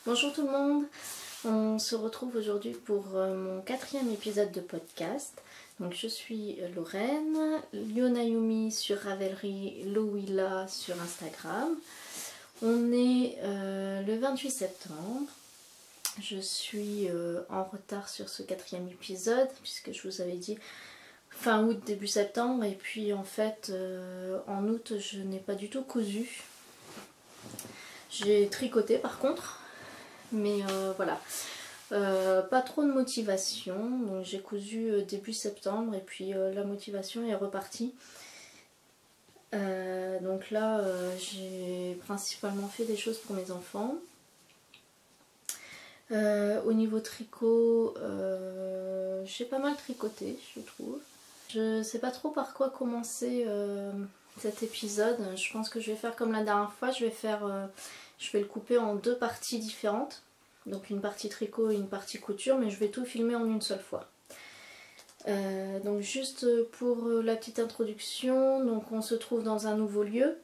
Bonjour tout le monde, on se retrouve aujourd'hui pour mon 4e épisode de podcast. Donc je suis Lorraine, Lyonayumi sur Ravelry, Lowilla sur Instagram. On est le 28 septembre. Je suis en retard sur ce 4e épisode puisque je vous avais dit fin août, début septembre. Et puis en fait en août je n'ai pas du tout cousu. J'ai tricoté par contre. Mais voilà, pas trop de motivation, donc j'ai cousu début septembre et puis la motivation est repartie. Donc là j'ai principalement fait des choses pour mes enfants. Au niveau tricot, j'ai pas mal tricoté je trouve. Je sais pas trop par quoi commencer cet épisode. Je pense que je vais faire comme la dernière fois, je vais le couper en 2 parties différentes. Donc une partie tricot et une partie couture, mais je vais tout filmer en une seule fois. Donc juste pour la petite introduction, donc on se trouve dans un nouveau lieu.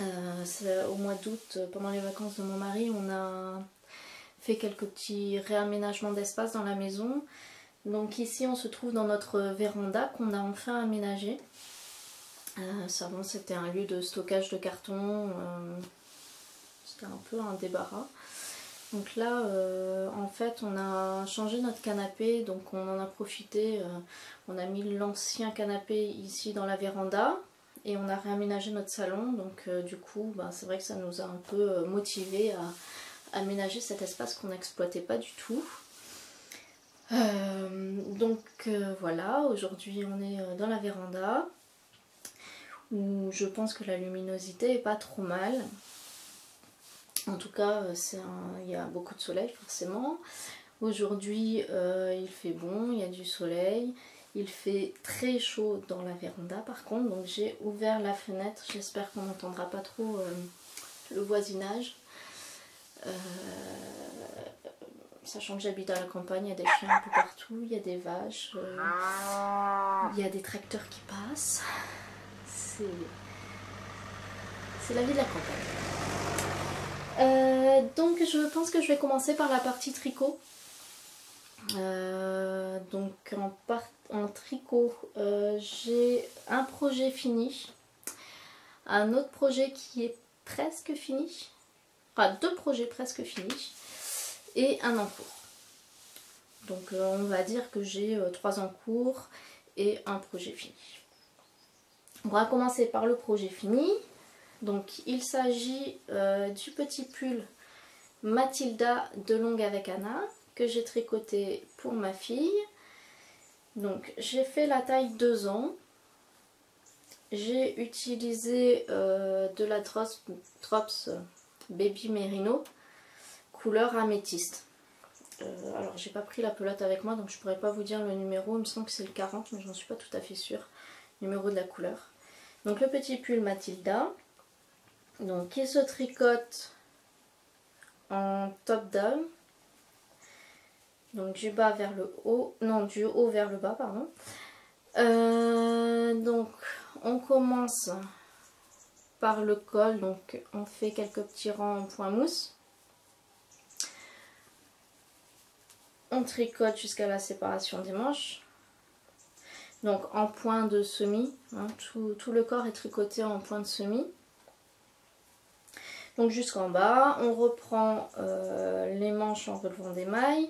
Au mois d'août, pendant les vacances de mon mari, on a fait quelques petits réaménagements d'espace dans la maison. Donc ici on se trouve dans notre véranda qu'on a enfin aménagé. Avant c'était un lieu de stockage de carton, c'était un peu un débarras. Donc là en fait on a changé notre canapé, donc on en a profité, on a mis l'ancien canapé ici dans la véranda et on a réaménagé notre salon. Donc du coup c'est vrai que ça nous a un peu motivé à aménager cet espace qu'on n'exploitait pas du tout. Voilà, aujourd'hui on est dans la véranda où je pense que la luminosité est pas trop mal. En tout cas il y a beaucoup de soleil forcément. Aujourd'hui il fait bon, il y a du soleil, il fait très chaud dans la véranda par contre, donc j'ai ouvert la fenêtre, j'espère qu'on n'entendra pas trop le voisinage. Sachant que j'habite à la campagne, il y a des chiens un peu partout, il y a des vaches, il y a des tracteurs qui passent. C'est la vie de la campagne. Donc je pense que je vais commencer par la partie tricot. Donc en tricot, j'ai un projet fini, un autre projet qui est presque fini, enfin 2 projets presque finis, et un en cours. Donc on va dire que j'ai 3 en cours et un projet fini. On va commencer par le projet fini. Donc il s'agit du petit pull Mathilda de Longue avec Anna que j'ai tricoté pour ma fille. Donc j'ai fait la taille 2 ans. J'ai utilisé de la Drops Baby Merino couleur améthyste. Alors j'ai pas pris la pelote avec moi donc je pourrais pas vous dire le numéro, il me semble que c'est le 40 mais j'en suis pas tout à fait sûre, numéro de la couleur. Donc le petit pull Mathilda, donc qui se tricote en top down, donc du bas vers le haut, non du haut vers le bas pardon. Donc on commence par le col, donc on fait quelques petits rangs en point mousse. On tricote jusqu'à la séparation des manches, donc en point de semis, hein, tout le corps est tricoté en point de semis. Donc jusqu'en bas, on reprend les manches en relevant des mailles.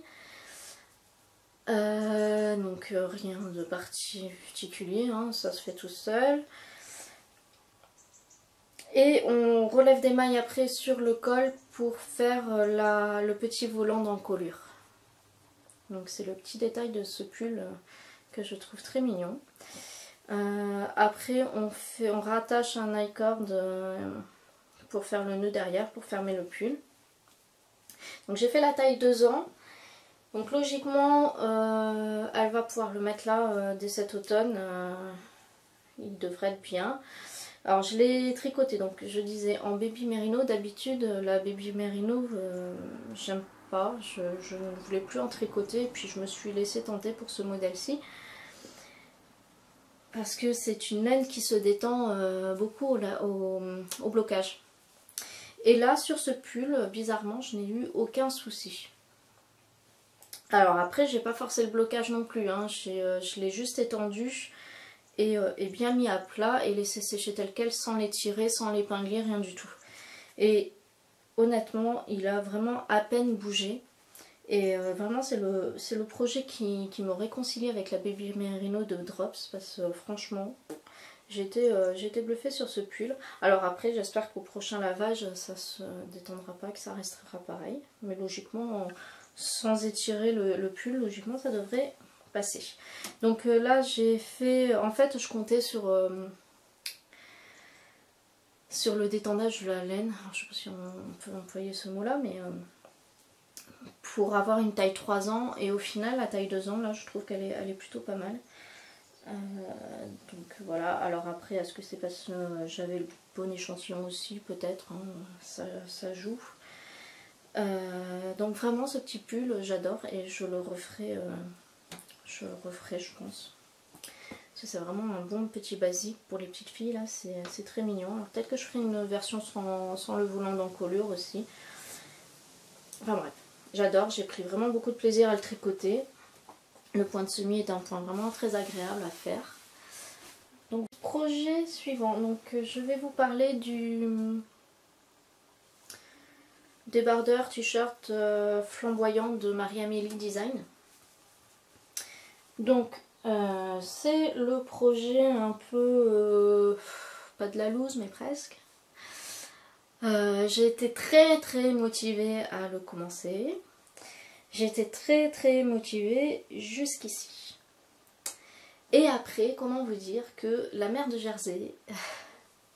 Donc rien de particulier, hein, ça se fait tout seul. Et on relève des mailles après sur le col pour faire le petit volant d'encolure. Donc c'est le petit détail de ce pull que je trouve très mignon. Après on rattache un I-cord pour faire le nœud derrière, pour fermer le pull. Donc j'ai fait la taille 2 ans. Donc logiquement elle va pouvoir le mettre là dès cet automne. Il devrait être bien. Alors je l'ai tricoté, donc je disais en baby merino. D'habitude la baby merino j'aime pas, je ne voulais plus en tricoter et puis je me suis laissée tenter pour ce modèle-ci. Parce que c'est une laine qui se détend beaucoup au blocage. Et là sur ce pull, bizarrement je n'ai eu aucun souci. Alors après j'ai pas forcé le blocage non plus, hein. Je l'ai juste étendu et bien mis à plat et laissé sécher tel quel sans l'étirer, sans l'épingler, rien du tout. Et honnêtement il a vraiment à peine bougé. Et vraiment c'est le projet qui me réconcilie avec la Baby Merino de Drops, parce que franchement j'ai été bluffée sur ce pull. Alors après j'espère qu'au prochain lavage ça se détendra pas, que ça restera pareil. Mais logiquement sans étirer le pull, logiquement ça devrait passer. Donc là j'ai fait, en fait je comptais sur le détendage de la laine. Alors, je sais pas si on peut employer ce mot là, mais pour avoir une taille 3 ans, et au final la taille 2 ans là je trouve qu'elle est plutôt pas mal. Donc voilà, alors après est-ce que c'est parce que j'avais le bon échantillon aussi, peut-être, hein, ça joue. Donc vraiment ce petit pull j'adore et je le referai je pense. Parce que c'est vraiment un bon petit basique pour les petites filles là, c'est très mignon. Alors peut-être que je ferai une version sans le volant d'encolure aussi. Enfin bref, j'adore, j'ai pris vraiment beaucoup de plaisir à le tricoter. Le point de semis est un point vraiment très agréable à faire. Donc projet suivant, donc je vais vous parler du débardeur t-shirt flamboyant de Marie-Amélie Design. Donc c'est le projet un peu, pas de la loose mais presque. J'ai été très motivée à le commencer. J'ai été très motivée jusqu'ici. Et après, comment vous dire que la mer de Jersey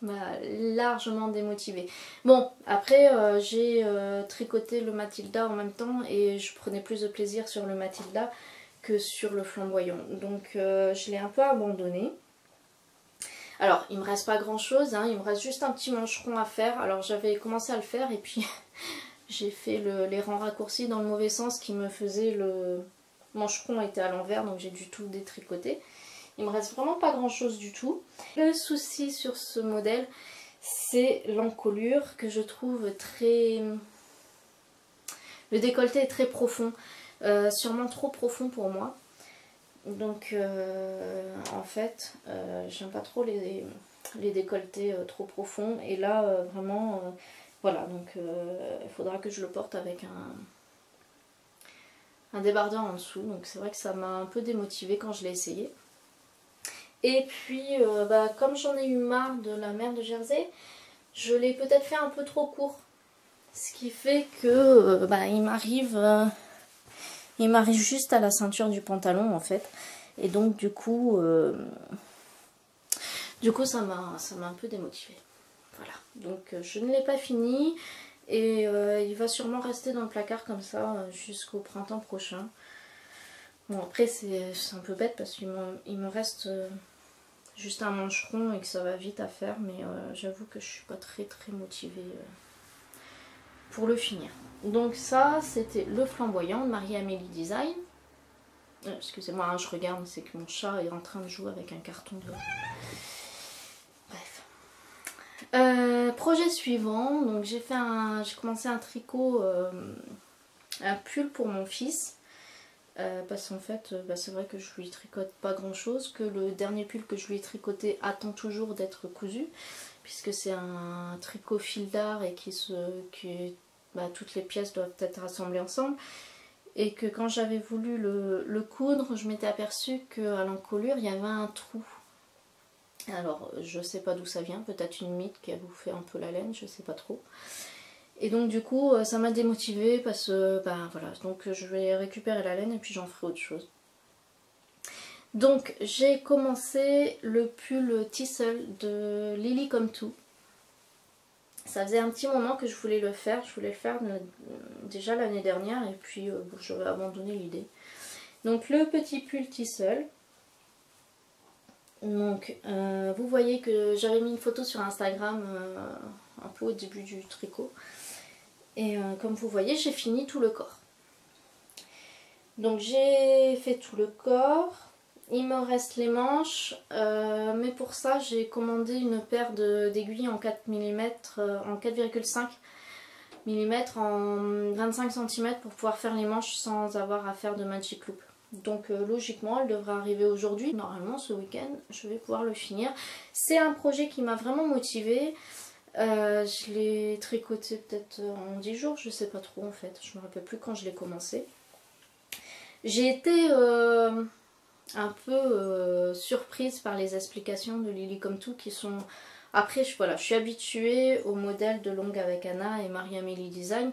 m'a largement démotivée. Bon, après j'ai tricoté le Matilda en même temps et je prenais plus de plaisir sur le Matilda que sur le flamboyant. Donc je l'ai un peu abandonné. Alors il me reste pas grand chose, hein, il me reste juste un petit mancheron à faire. Alors j'avais commencé à le faire et puis j'ai fait les rangs raccourcis dans le mauvais sens qui me faisait le mancheron était à l'envers, donc j'ai dû tout détricoter. Il me reste vraiment pas grand chose du tout. Le souci sur ce modèle, c'est l'encolure que je trouve très... Le décolleté est très profond, sûrement trop profond pour moi. Donc en fait, j'aime pas trop les décolletés trop profonds. Et là, vraiment, voilà, donc il faudra que je le porte avec un débardeur en dessous. Donc c'est vrai que ça m'a un peu démotivée quand je l'ai essayé. Et puis, comme j'en ai eu marre de la mer de Jersey, je l'ai peut-être fait un peu trop court. Ce qui fait que il m'arrive juste à la ceinture du pantalon en fait. Et donc du coup ça m'a un peu démotivée. Voilà, donc je ne l'ai pas fini. Et il va sûrement rester dans le placard comme ça jusqu'au printemps prochain. Bon après c'est un peu bête parce qu'il me reste... juste un mancheron et que ça va vite à faire, mais j'avoue que je suis pas très motivée pour le finir. Donc ça c'était le flamboyant de Marie-Amélie Design. Excusez-moi, hein, je regarde, c'est que mon chat est en train de jouer avec un carton de... Bref. Projet suivant, donc j'ai commencé un tricot, un pull pour mon fils. Parce qu'en fait c'est vrai que je lui tricote pas grand chose, que le dernier pull que je lui ai tricoté attend toujours d'être cousu puisque c'est un tricot fil d'art et toutes les pièces doivent être rassemblées ensemble, et que quand j'avais voulu le coudre je m'étais aperçue qu'à l'encolure il y avait un trou. Alors je sais pas d'où ça vient, peut-être une mythe qui a bouffé un peu la laine, je sais pas trop. Et donc du coup ça m'a démotivée parce que voilà, donc je vais récupérer la laine et puis j'en ferai autre chose. Donc j'ai commencé le pull Tissel de Lily Come To. Ça faisait un petit moment que je voulais le faire, déjà l'année dernière et puis j'avais abandonné l'idée. Donc le petit pull Tissel. Donc vous voyez que j'avais mis une photo sur Instagram un peu au début du tricot. Et comme vous voyez, j'ai fini tout le corps. Donc j'ai fait tout le corps. Il me reste les manches. Mais pour ça, j'ai commandé une paire d'aiguilles en 4 mm, en 4,5 mm en 25 cm pour pouvoir faire les manches sans avoir à faire de magic loop. Donc logiquement elle devrait arriver aujourd'hui. Normalement ce week-end je vais pouvoir le finir. C'est un projet qui m'a vraiment motivée. Je l'ai tricoté peut-être en 10 jours, je sais pas trop en fait. Je me rappelle plus quand je l'ai commencé. J'ai été un peu surprise par les explications de Lily Come To qui sont... Après, voilà, je suis habituée aux modèles de Long avec Anna et Marie-Amélie Design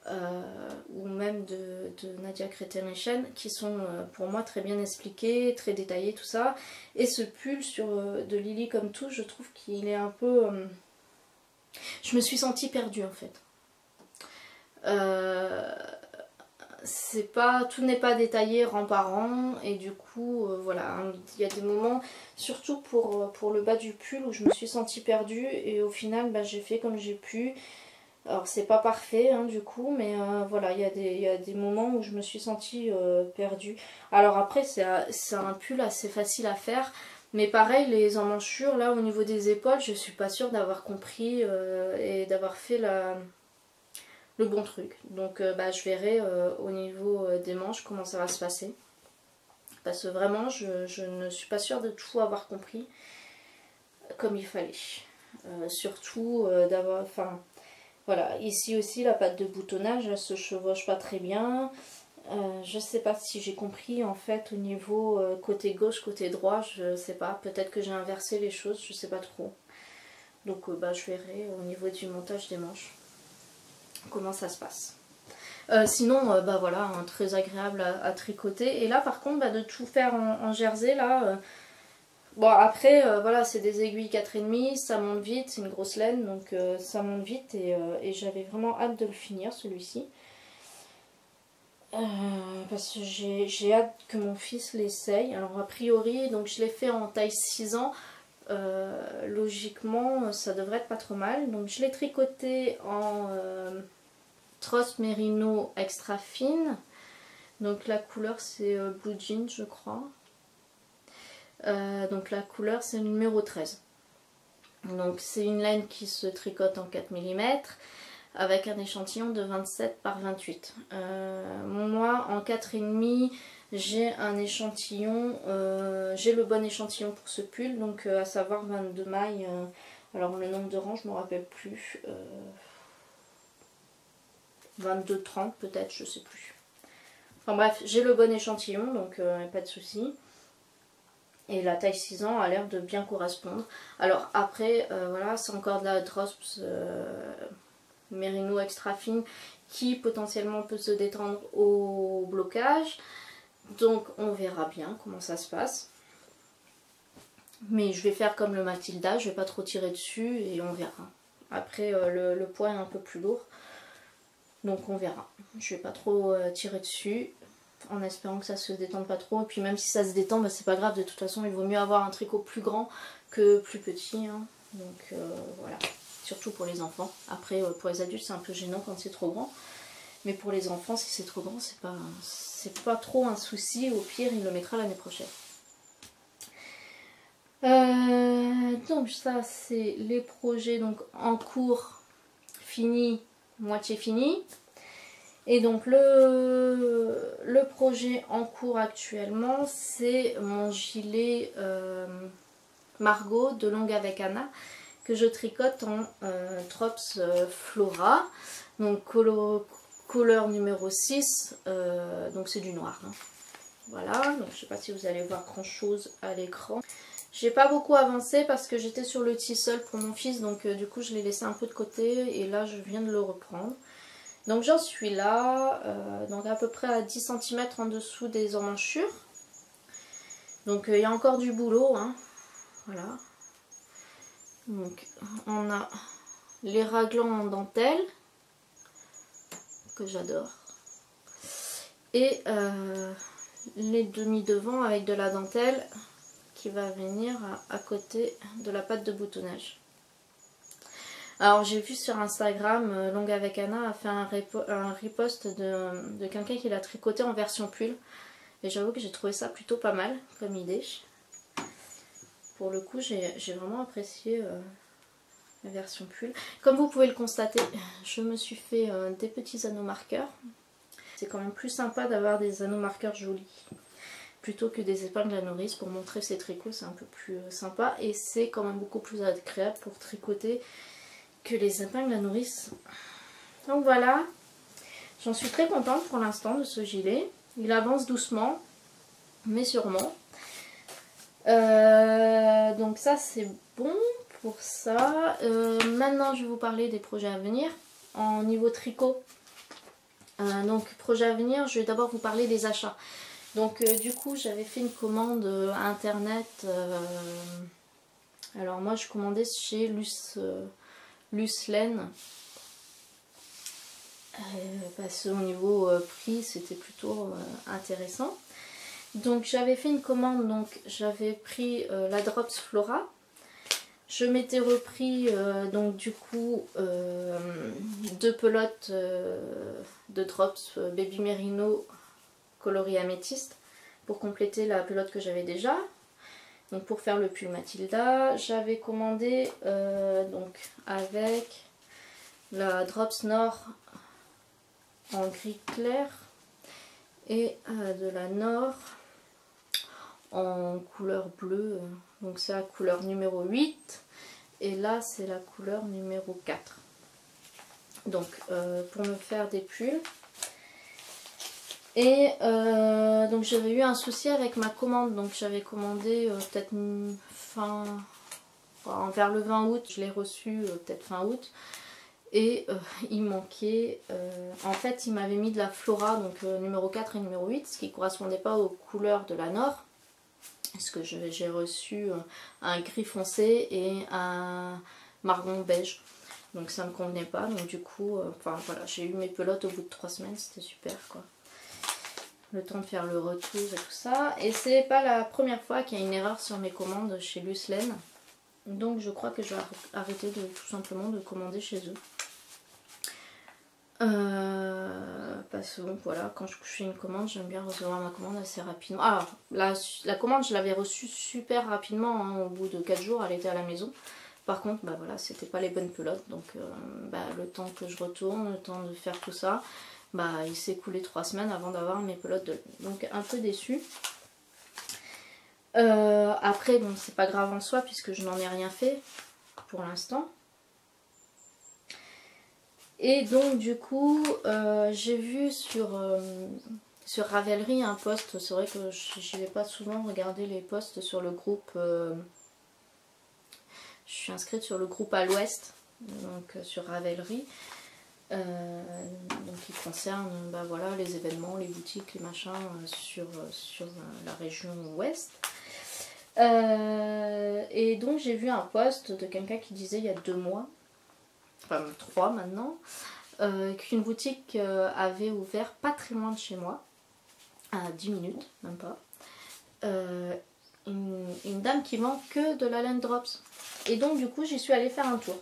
ou même de Nadia Creation qui sont pour moi très bien expliqués, très détaillés, tout ça. Et ce pull de Lily Come To, je trouve qu'il est un peu... Je me suis sentie perdue en fait. Tout n'est pas détaillé rang par rang et du coup voilà, il y a des moments surtout pour le bas du pull où je me suis sentie perdue et au final j'ai fait comme j'ai pu. Alors c'est pas parfait hein, du coup, mais voilà, il y a des moments où je me suis sentie perdue. Alors après c'est un pull assez facile à faire, mais pareil les emmanchures là au niveau des épaules je suis pas sûre d'avoir compris et d'avoir fait le bon truc. Donc je verrai au niveau des manches comment ça va se passer. Parce que vraiment je ne suis pas sûre de tout avoir compris comme il fallait. Surtout d'avoir... Enfin voilà, ici aussi la patte de boutonnage elle se chevauche pas très bien. Je sais pas si j'ai compris en fait au niveau côté gauche, côté droit, je sais pas. Peut-être que j'ai inversé les choses, je sais pas trop. Donc je verrai au niveau du montage des manches comment ça se passe. Sinon, voilà, hein, très agréable à tricoter. Et là, par contre, de tout faire en jersey, là... bon, après, voilà, c'est des aiguilles 4,5, ça monte vite, c'est une grosse laine, donc ça monte vite. Et j'avais vraiment hâte de le finir, celui-ci. Parce que j'ai hâte que mon fils l'essaye. Alors, a priori, donc je l'ai fait en taille 6 ans. Logiquement, ça devrait être pas trop mal. Donc, je l'ai tricoté en... Trosse Merino extra fine. Donc la couleur c'est Blue Jean je crois. Donc la couleur c'est le numéro 13. Donc c'est une laine qui se tricote en 4 mm avec un échantillon de 27 par 28. Moi en 4,5 j'ai un échantillon, j'ai le bon échantillon pour ce pull, donc à savoir 22 mailles. Alors le nombre de rangs je ne me rappelle plus. 22-30 peut-être, je sais plus. Enfin bref, j'ai le bon échantillon, donc pas de souci. Et la taille 6 ans a l'air de bien correspondre. Alors après, voilà, c'est encore de la Drops Merino extra fine qui potentiellement peut se détendre au blocage. Donc on verra bien comment ça se passe. Mais je vais faire comme le Matilda, je vais pas trop tirer dessus et on verra. Après, le poids est un peu plus lourd. Donc on verra. Je vais pas trop tirer dessus en espérant que ça se détende pas trop. Et puis même si ça se détend, c'est pas grave. De toute façon, il vaut mieux avoir un tricot plus grand que plus petit. Hein. Donc voilà. Surtout pour les enfants. Après, pour les adultes, c'est un peu gênant quand c'est trop grand. Mais pour les enfants, si c'est trop grand, c'est pas trop un souci. Au pire, il le mettra l'année prochaine. Donc ça, c'est les projets donc en cours, fini, moitié fini. Et donc le projet en cours actuellement c'est mon gilet Margot de Long avec Anna que je tricote en Trops Flora, donc couleur numéro 6, donc c'est du noir. Hein. Voilà, donc je sais pas si vous allez voir grand chose à l'écran. J'ai pas beaucoup avancé parce que j'étais sur le tissel pour mon fils, donc du coup je l'ai laissé un peu de côté et là je viens de le reprendre. Donc j'en suis là, donc à peu près à 10 cm en dessous des emmanchures. Donc il y a encore du boulot, hein. Voilà. Donc on a les raglans en dentelle, que j'adore. Et les demi-devants avec de la dentelle qui va venir à côté de la patte de boutonnage. Alors j'ai vu sur Instagram, Long avec Anna a fait un repost de quelqu'un qui l'a tricoté en version pull. Et j'avoue que j'ai trouvé ça plutôt pas mal comme idée. Pour le coup j'ai vraiment apprécié la version pull. Comme vous pouvez le constater, je me suis fait des petits anneaux marqueurs. C'est quand même plus sympa d'avoir des anneaux marqueurs jolis plutôt que des épingles à nourrice. Pour montrer ses tricots, c'est un peu plus sympa et c'est quand même beaucoup plus agréable pour tricoter que les épingles à nourrice. Donc voilà, j'en suis très contente pour l'instant de ce gilet. Il avance doucement mais sûrement. Donc ça c'est bon pour ça. Maintenant je vais vous parler des projets à venir en niveau tricot. Donc projet à venir, je vais d'abord vous parler des achats. Donc du coup j'avais fait une commande internet. Alors moi je commandais chez Lucelaine. Parce qu'au niveau prix c'était plutôt intéressant. Donc j'avais fait une commande, donc j'avais pris la Drops Flora. Je m'étais repris donc du coup 2 pelotes de Drops Baby Merino coloris améthyste pour compléter la pelote que j'avais déjà. Donc pour faire le pull Mathilda, j'avais commandé donc avec la Drops Nord en gris clair et de la Nord en couleur bleue. Donc c'est la couleur numéro 8 et là c'est la couleur numéro 4. Donc pour me faire des pulls. Et donc j'avais eu un souci avec ma commande, donc j'avais commandé peut-être vers le 20 août, je l'ai reçu peut-être fin août. Et il manquait, en fait il m'avait mis de la Flora, donc numéro 4 et numéro 8, ce qui ne correspondait pas aux couleurs de la Nord. Parce que j'ai reçu un gris foncé et un marron beige. Donc ça ne me convenait pas, donc du coup, enfin voilà, j'ai eu mes pelotes au bout de 3 semaines, c'était super quoi. Le temps de faire le retour et tout ça. Et c'est pas la première fois qu'il y a une erreur sur mes commandes chez Lucelaine. Donc je crois que je vais arrêter de tout simplement de commander chez eux. Parce que bon voilà, quand je fais une commande, j'aime bien recevoir ma commande assez rapidement. Alors la commande je l'avais reçue super rapidement, hein, au bout de 4 jours elle était à la maison. Par contre bah voilà, c'était pas les bonnes pelotes, donc le temps que je retourne, le temps de faire tout ça, bah il s'est écoulé 3 semaines avant d'avoir mes pelotes de nuit. Donc un peu déçue. Après bon c'est pas grave en soi puisque je n'en ai rien fait pour l'instant. Et donc du coup j'ai vu sur Ravelry un post, c'est vrai que j'y vais pas souvent regarder les posts sur le groupe, je suis inscrite sur le groupe à l'ouest, donc sur Ravelry, donc qui concerne bah, voilà, les événements, les boutiques, les machins sur la région ouest. Et donc j'ai vu un post de quelqu'un qui disait il y a 2 mois, enfin 3 maintenant, qu'une boutique avait ouvert pas très loin de chez moi, à 10 minutes, même pas, une dame qui vend que de la laine Drops. Et donc du coup j'y suis allée faire un tour.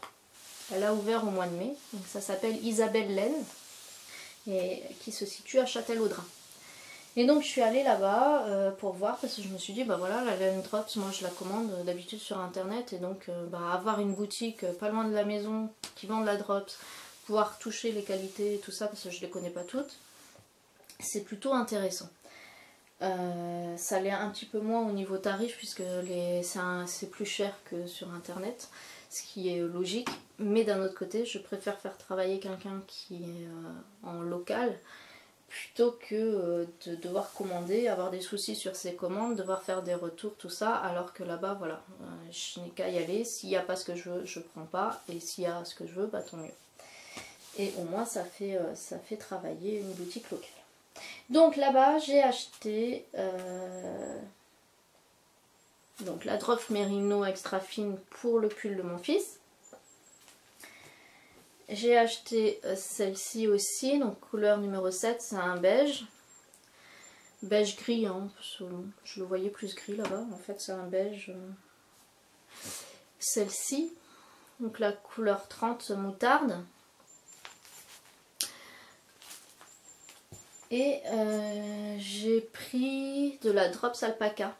Elle a ouvert au mois de mai, donc ça s'appelle Isabelle Laine, et qui se situe à Châtellerault. Et donc je suis allée là-bas pour voir, parce que je me suis dit bah voilà, la laine Drops moi je la commande d'habitude sur internet, et donc avoir une boutique pas loin de la maison qui vend de la Drops, pouvoir toucher les qualités et tout ça parce que je les connais pas toutes, c'est plutôt intéressant. Ça l'est un petit peu moins au niveau tarif puisque c'est plus cher que sur internet, ce qui est logique, mais d'un autre côté je préfère faire travailler quelqu'un qui est en local plutôt que de devoir commander, avoir des soucis sur ses commandes, devoir faire des retours, tout ça, alors que là-bas, voilà, je n'ai qu'à y aller. S'il n'y a pas ce que je veux, je prends pas, et s'il y a ce que je veux, bah tant mieux. Et au moins, ça fait travailler une boutique locale. Donc là-bas, j'ai acheté donc la Drops Merino extra fine pour le pull de mon fils. J'ai acheté celle-ci aussi, donc couleur numéro 7, c'est un beige. Beige gris, hein, je le voyais plus gris là-bas, en fait c'est un beige. Celle-ci, donc la couleur 30 moutarde. Et j'ai pris de la Drops Alpaca.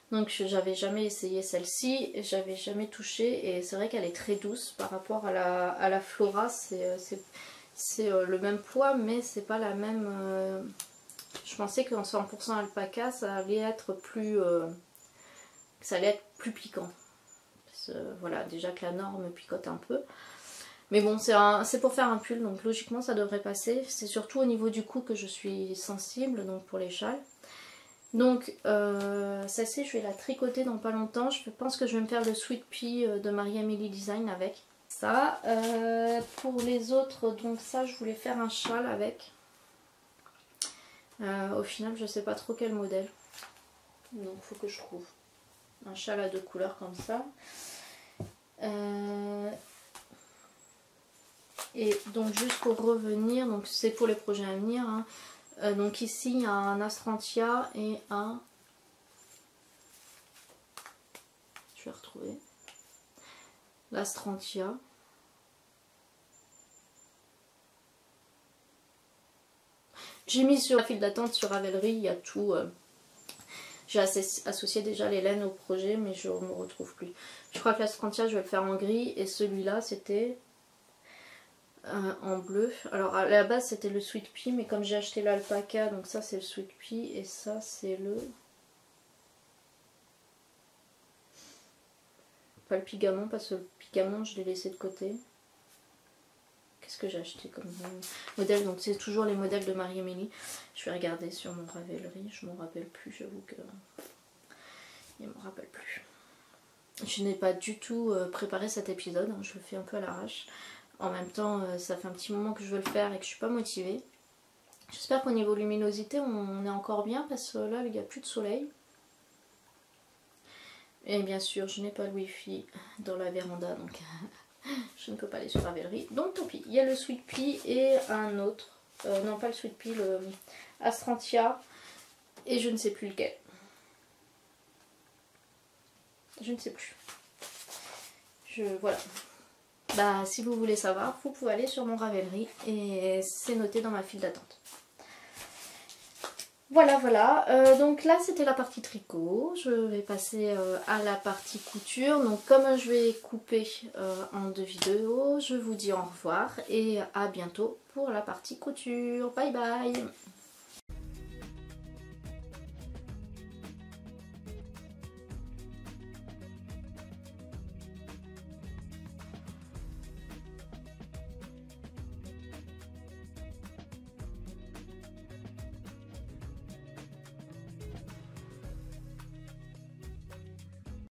Donc j'avais jamais essayé celle-ci, j'avais jamais touché et c'est vrai qu'elle est très douce par rapport à la Flora. C'est le même poids mais c'est pas la même... Je pensais qu'en 100% alpaca ça allait être plus... ça allait être plus piquant. Voilà, déjà que la norme picote un peu. Mais bon, c'est pour faire un pull, donc logiquement ça devrait passer. C'est surtout au niveau du cou que je suis sensible, donc pour les châles. Donc, celle-ci, je vais la tricoter dans pas longtemps. Je pense que je vais me faire le Sweet Pea de Marie-Amélie Design avec ça. Pour les autres, donc ça, je voulais faire un châle avec. Au final, je sais pas trop quel modèle. Donc, il faut que je trouve un châle à 2 couleurs comme ça. Et donc, juste pour revenir, donc c'est pour les projets à venir, hein. Donc ici il y a un Astrantia et un... Je vais retrouver. L'Astrantia. J'ai mis sur la file d'attente sur Ravelry, il y a tout. J'ai associé déjà les laines au projet mais je ne me retrouve plus. Je crois que l'Astrantia je vais le faire en gris et celui-là c'était... en bleu. Alors à la base c'était le Sweet Pea mais comme j'ai acheté l'alpaca donc ça c'est le Sweet Pea et ça c'est le... Pas le Pigamon parce que le Pigamon je l'ai laissé de côté. Qu'est-ce que j'ai acheté comme modèle? Donc c'est toujours les modèles de Marie-Amélie. Je vais regarder sur mon Ravelry, je m'en rappelle plus, j'avoue que... Il me rappelle plus. Je n'ai pas du tout préparé cet épisode, hein. Je le fais un peu à l'arrache. En même temps, ça fait un petit moment que je veux le faire et que je suis pas motivée. J'espère qu'au niveau luminosité, on est encore bien parce que là, il n'y a plus de soleil. Et bien sûr, je n'ai pas le wifi dans la véranda, donc je ne peux pas aller sur Ravelry. Donc tant pis, il y a le Sweet Pea et un autre. Non, pas le Sweet Pea, le Astrantia. Et je ne sais plus lequel. Je ne sais plus. Voilà. Bah, si vous voulez savoir, vous pouvez aller sur mon Ravelry et c'est noté dans ma file d'attente. Voilà, voilà. Donc là, c'était la partie tricot. Je vais passer à la partie couture. Donc comme je vais couper en 2 vidéos, je vous dis au revoir et à bientôt pour la partie couture. Bye bye!